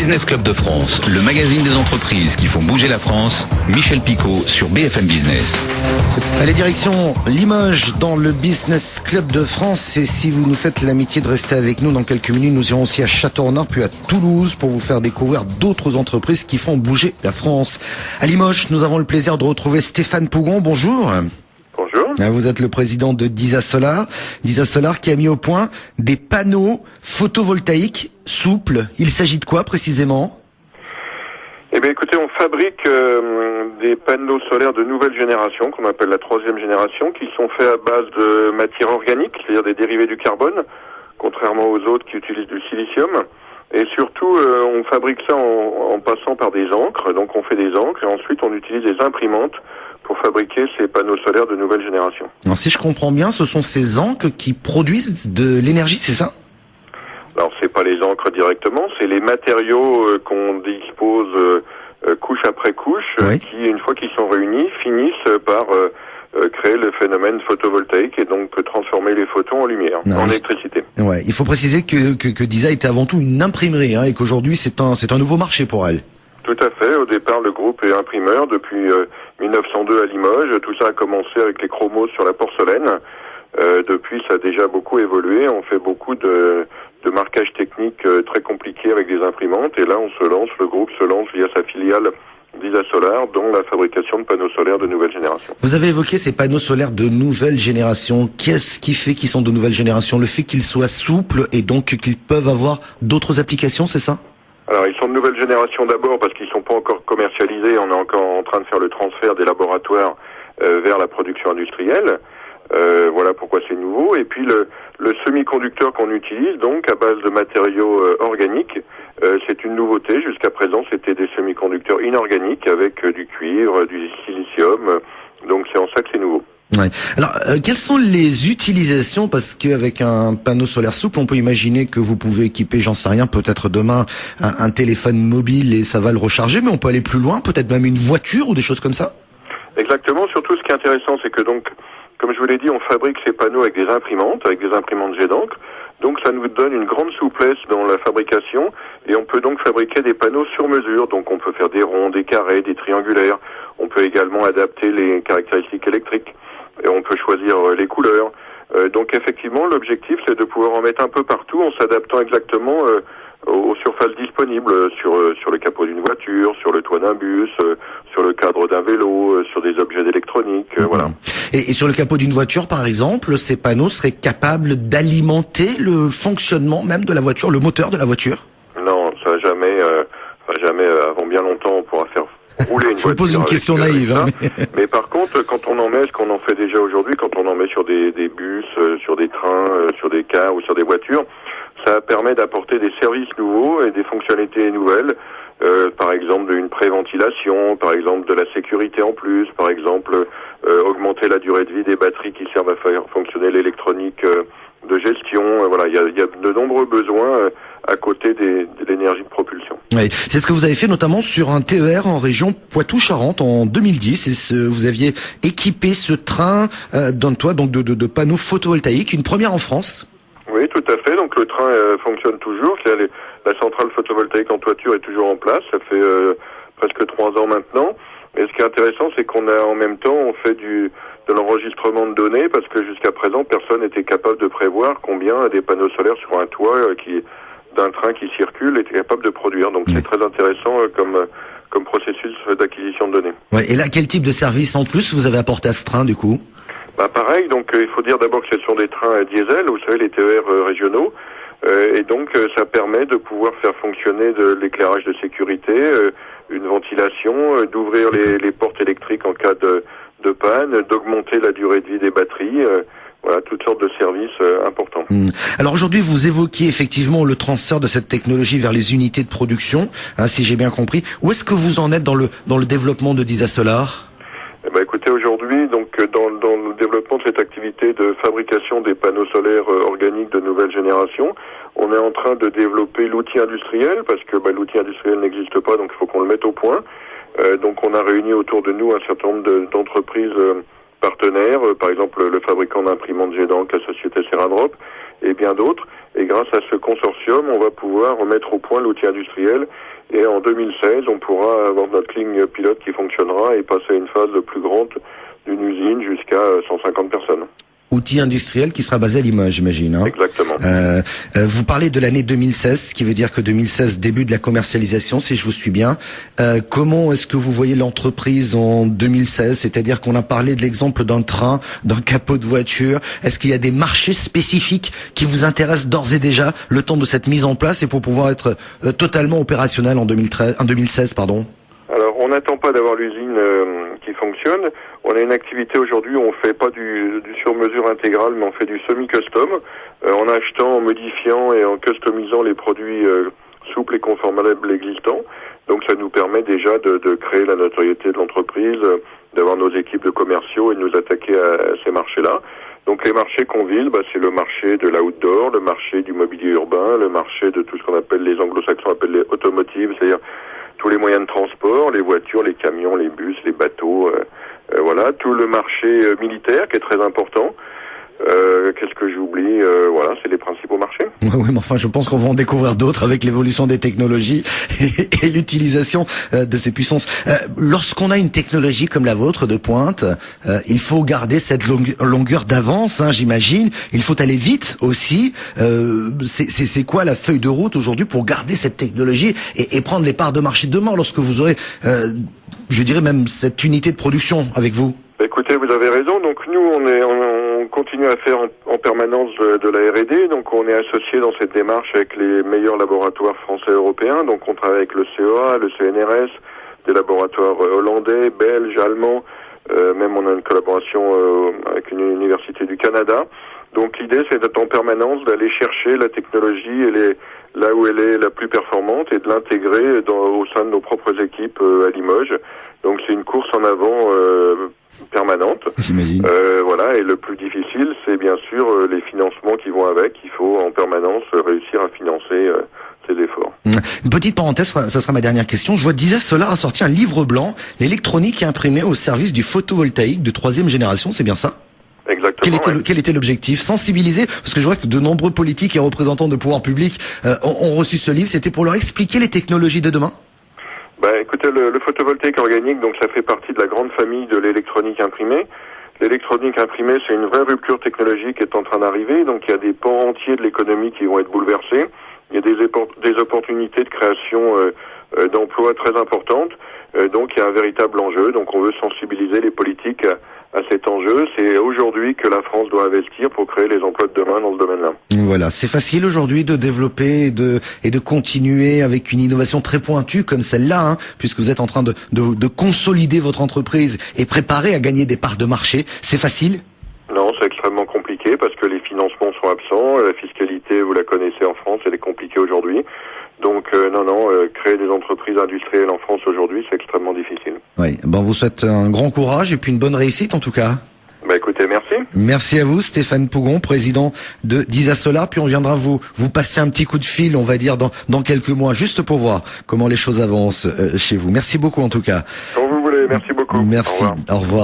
Business Club de France, le magazine des entreprises qui font bouger la France. Michel Picot sur BFM Business. Allez, direction Limoges dans le Business Club de France. Et si vous nous faites l'amitié de rester avec nous dans quelques minutes, nous irons aussi à Châteaurenard puis à Toulouse pour vous faire découvrir d'autres entreprises qui font bouger la France. À Limoges, nous avons le plaisir de retrouver Stéphane Pougon. Bonjour. Bonjour. Vous êtes le président de Disa Solar. Disa Solar qui a mis au point des panneaux photovoltaïques souples. Il s'agit de quoi précisément ? Eh bien, écoutez, on fabrique des panneaux solaires de nouvelle génération, qu'on appelle la 3e génération, qui sont faits à base de matières organiques, c'est-à-dire des dérivés du carbone, contrairement aux autres qui utilisent du silicium. Et surtout, on fabrique ça en passant par des encres. Donc, on fait des encres et ensuite, on utilise des imprimantes pour fabriquer ces panneaux solaires de nouvelle génération. Alors, si je comprends bien, ce sont ces encres qui produisent de l'énergie, c'est ça ? Alors, c'est pas les encres directement, c'est les matériaux qu'on dispose couche après couche, oui. Qui, une fois qu'ils sont réunis, finissent par créer le phénomène photovoltaïque et donc transformer les photons en lumière, en électricité. Ouais, il faut préciser que Disa était avant tout une imprimerie, et qu'aujourd'hui c'est un nouveau marché pour elle. Tout à fait. Au départ, le groupe est imprimeur depuis 1902 à Limoges. Tout ça a commencé avec les chromos sur la porcelaine. Depuis, ça a déjà beaucoup évolué. On fait beaucoup de marquage technique très compliqué avec des imprimantes. Et là, le groupe se lance via sa filiale Disa Solar dans la fabrication de panneaux solaires de nouvelle génération. Vous avez évoqué ces panneaux solaires de nouvelle génération. Qu'est-ce qui fait qu'ils sont de nouvelle génération ? Le fait qu'ils soient souples et donc qu'ils peuvent avoir d'autres applications, c'est ça ? Alors, ils sont de nouvelle génération d'abord parce qu'ils sont pas encore commercialisés. On est encore en train de faire le transfert des laboratoires vers la production industrielle. Voilà pourquoi c'est nouveau. Et puis le semi-conducteur qu'on utilise, donc à base de matériaux organiques, c'est une nouveauté. Jusqu'à présent, c'était des semi-conducteurs inorganiques avec du cuivre, du silicium. Donc c'est en ça que c'est nouveau. Ouais. Alors, quelles sont les utilisations ? Parce qu'avec un panneau solaire souple, on peut imaginer que vous pouvez équiper, j'en sais rien, peut-être demain, un téléphone mobile et ça va le recharger, mais on peut aller plus loin, peut-être même une voiture ou des choses comme ça ? Exactement. Surtout, ce qui est intéressant, c'est que donc, comme je vous l'ai dit, on fabrique ces panneaux avec des imprimantes jet d'encre. Donc, ça nous donne une grande souplesse dans la fabrication et on peut donc fabriquer des panneaux sur mesure. Donc, on peut faire des ronds, des carrés, des triangulaires. On peut également adapter les caractéristiques électriques. Et on peut choisir les couleurs. Donc effectivement, l'objectif, c'est de pouvoir en mettre un peu partout en s'adaptant exactement aux surfaces disponibles, sur le capot d'une voiture, sur le toit d'un bus, sur le cadre d'un vélo, sur des objets d'électronique, voilà. Et sur le capot d'une voiture, par exemple, ces panneaux seraient capables d'alimenter le fonctionnement même de la voiture, le moteur de la voiture ? Non, ça jamais, avant bien longtemps, on pourra faire rouler une voiture. Je vous pose une question naïve. Mais par contre, quand on en met, ce qu'on en fait déjà aujourd'hui, quand on en met sur des bus, sur des trains, sur des cars ou sur des voitures, ça permet d'apporter des services nouveaux et des fonctionnalités nouvelles. Par exemple, une préventilation, par exemple de la sécurité en plus, par exemple augmenter la durée de vie des batteries qui servent à faire fonctionner l'électronique de gestion. Voilà, il y a de nombreux besoins à côté de l'énergie de propulsion. Oui, c'est ce que vous avez fait notamment sur un TER en région Poitou-Charentes en 2010. Vous aviez équipé ce train d'un toit donc de panneaux photovoltaïques, une première en France. Oui, tout à fait. Donc le train fonctionne toujours. La centrale photovoltaïque en toiture est toujours en place. Ça fait presque 3 ans maintenant. Et ce qui est intéressant, c'est qu'on a en même temps, on fait de l'enregistrement de données parce que jusqu'à présent, personne n'était capable de prévoir combien des panneaux solaires sur un toit d'un train qui circule était capable de produire. Donc c'est très intéressant comme processus d'acquisition de données. Ouais, et là, quel type de service en plus vous avez apporté à ce train du coup ? Pareil, donc il faut dire d'abord que ce sont des trains diesel, vous savez, les TER régionaux, et donc ça permet de pouvoir faire fonctionner de l'éclairage de sécurité, une ventilation, d'ouvrir les portes électriques en cas de panne, d'augmenter la durée de vie des batteries, voilà, toutes sortes de services importants. Alors aujourd'hui, vous évoquiez effectivement le transfert de cette technologie vers les unités de production, si j'ai bien compris. Où est-ce que vous en êtes dans le développement de Disa Solar ? Écoutez, aujourd'hui, donc dans le développement de cette activité de fabrication des panneaux solaires organiques de nouvelle génération, on est en train de développer l'outil industriel parce que l'outil industriel n'existe pas, donc il faut qu'on le mette au point. Donc on a réuni autour de nous un certain nombre d'entreprises partenaires, par exemple le fabricant d'imprimantes G-Dank, la société Ceradrop, et bien d'autres. Et grâce à ce consortium, on va pouvoir remettre au point l'outil industriel. Et en 2016, on pourra avoir notre ligne pilote qui fonctionnera et passer à une phase plus grande d'une usine jusqu'à 150 personnes. Outil industriel qui sera basé à Limoges, j'imagine. Hein. Exactement. Vous parlez de l'année 2016, ce qui veut dire que 2016, début de la commercialisation, si je vous suis bien. Comment est-ce que vous voyez l'entreprise en 2016 ? C'est-à-dire qu'on a parlé de l'exemple d'un train, d'un capot de voiture. Est-ce qu'il y a des marchés spécifiques qui vous intéressent d'ores et déjà le temps de cette mise en place et pour pouvoir être totalement opérationnel en 2016, pardon ? Alors, on n'attend pas d'avoir l'usine qui fonctionne. On a une activité aujourd'hui où on fait pas du sur-mesure intégral, mais on fait du semi-custom, en achetant, en modifiant et en customisant les produits souples et conformables existants. Donc, ça nous permet déjà de créer la notoriété de l'entreprise, d'avoir nos équipes de commerciaux et de nous attaquer à ces marchés-là. Donc, les marchés qu'on vise, c'est le marché de l'outdoor, le marché du mobilier urbain, le marché de tout ce qu'on appelle, les anglo-saxons appellent les automotives, c'est-à-dire tous les moyens de transport, les voitures, les camions, les bus, les bateaux, voilà, tout le marché militaire qui est très important. Qu'est-ce que j'oublie ? Voilà, c'est les principaux marchés. Oui, mais enfin, je pense qu'on va en découvrir d'autres avec l'évolution des technologies et l'utilisation de ces puissances. Lorsqu'on a une technologie comme la vôtre de pointe, il faut garder cette longueur d'avance, hein, j'imagine. Il faut aller vite aussi. C'est quoi la feuille de route aujourd'hui pour garder cette technologie et prendre les parts de marché demain lorsque vous aurez, je dirais même cette unité de production avec vous ? Écoutez, vous avez raison. Donc nous, on continue à faire en permanence de la R&D. Donc on est associé dans cette démarche avec les meilleurs laboratoires français et européens. Donc on travaille avec le CEA, le CNRS, des laboratoires hollandais, belges, allemands. Même on a une collaboration avec une université du Canada. Donc l'idée, c'est d'être en permanence, d'aller chercher la technologie et là où elle est la plus performante et de l'intégrer au sein de nos propres équipes à Limoges. Donc c'est une course en avant permanente. J'imagine. Voilà, et le plus difficile, c'est bien sûr les financements qui vont avec. Il faut en permanence réussir à financer ces efforts. Une petite parenthèse, ça sera ma dernière question. Je vois DISA Solar a sorti un livre blanc, l'électronique imprimée au service du photovoltaïque de 3e génération, c'est bien ça ? Exactement. Quel était l'objectif ? Sensibiliser, parce que je vois que de nombreux politiques et représentants de pouvoir public ont reçu ce livre. C'était pour leur expliquer les technologies de demain ? Écoutez, le photovoltaïque organique, donc ça fait partie de la grande famille de l'électronique imprimée. L'électronique imprimée, c'est une vraie rupture technologique qui est en train d'arriver. Donc il y a des pans entiers de l'économie qui vont être bouleversés. Il y a des opportunités de création d'emplois très importantes. Donc il y a un véritable enjeu. Donc on veut sensibiliser les politiques à cet enjeu. C'est aujourd'hui que la France doit investir pour créer les emplois de demain dans ce domaine-là. Voilà, c'est facile aujourd'hui de développer et de continuer avec une innovation très pointue comme celle-là, hein, puisque vous êtes en train de consolider votre entreprise et préparer à gagner des parts de marché. C'est facile ? Non, c'est extrêmement compliqué parce que les financements sont absents. La fiscalité, vous la connaissez en France, elle est compliquée aujourd'hui. Donc créer des entreprises industrielles en France aujourd'hui, c'est extrêmement difficile. Oui, on vous souhaite un grand courage et puis une bonne réussite en tout cas. Écoutez, merci. Merci à vous, Stéphane Pougon, président de DISA Solar. Puis on viendra vous passer un petit coup de fil, on va dire, dans quelques mois, juste pour voir comment les choses avancent chez vous. Merci beaucoup en tout cas. Quand vous voulez, merci beaucoup. Merci, au revoir.